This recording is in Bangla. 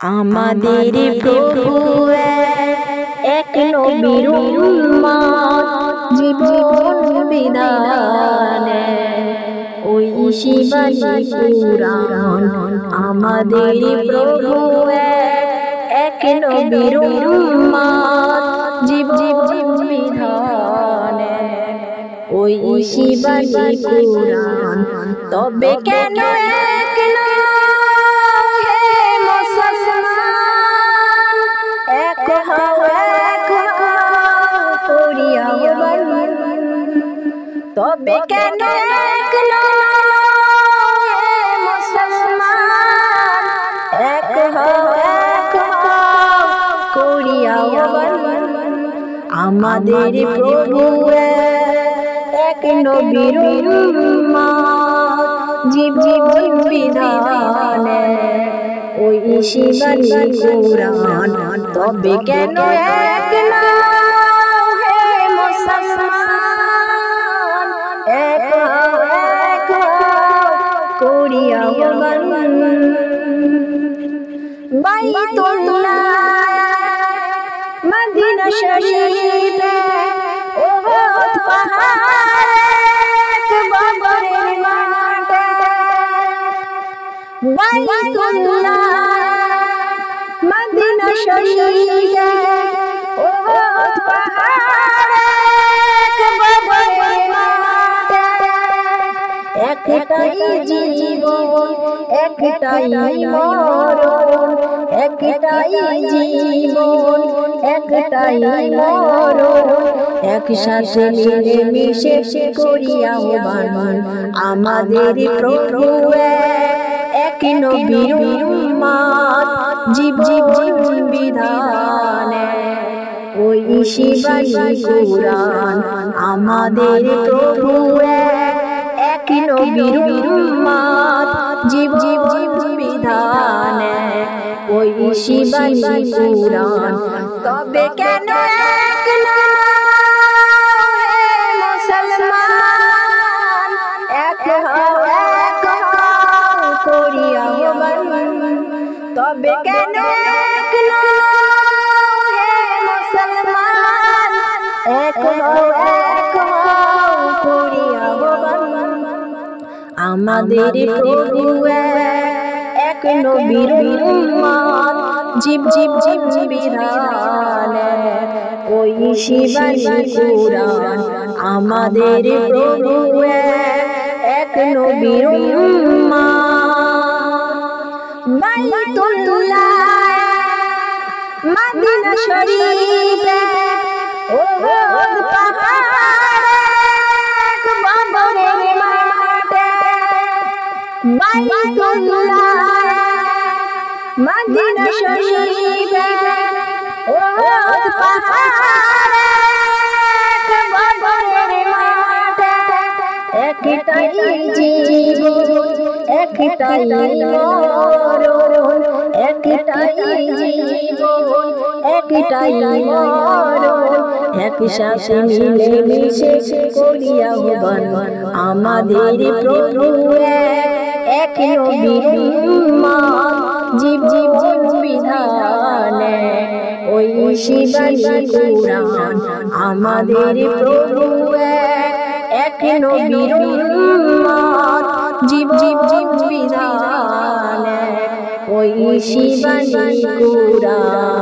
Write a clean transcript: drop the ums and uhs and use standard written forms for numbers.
আমাদের প্রভু এক নবীর উম্মত জীবন বিধানে ওই শিবানী কুরআন। আমাদের প্রভু এক নবীর উম্মত জীবন বিধানে ওই শিবানী কুরআন। তবে কেন একলা তবে কেন একলা মুসলমান এক করিয়া আমাদের প্রভু এক নবীর উম্মত জীবন বিধানে ওই শিবানী কুরআন। তবে কেন একলা বাইতুল্লাহ মদিনা শরীফে ওহদ পাহাড়ে বদরের মাঠে। বাইতুল্লাহ মদিনা শরীফে ওহদ পাহাড়ে বদরের মাঠে। একটাই জীবন একটাই মরণ, একটাই জীবন একটাই মরণ, একসাথে মিলে মিশে করিয়া আহ্বান। আমাদের প্রভু এক নবীর উম্মত জীবন বিধানে ওই শিবানী কুরআন। আমাদের প্রভু এক নবীর উম্মত জীবন বিধানে ওই শিবানী কুরআন। তবে কেন একলা মুসলমান এক করিয়া আহ্বান। তবে কেন একলা মুসলমান এক করিয়া আহ্বান। আমাদের প্রভু এক নবীর উম্মত জীবন বিধানে ওই শিবানী কুরআন। আমাদের প্রভু এক নবীর উম্মত। বাইতুল্লাহ মদিনা শরীফে ওহদ পাহাড়ে বদরের মাঠে। বাইতুল্লাহ মদিনা শরীফে ওহদ পাহাড়ে বদরের মাঠে। একটাই জীবন একটাই মরণ, একটাই জীবন একটাই মরণ, একসাথে মিলে মিশে করিয়া আহ্বান। আমাদের প্রভু এক নবীর উম্মত জীবন বিধানে ওই শিবানী কুরআন। আমাদের প্রভু এক নবীর উম্মত জীবন বিধানে ওই শিবানী কুরআন।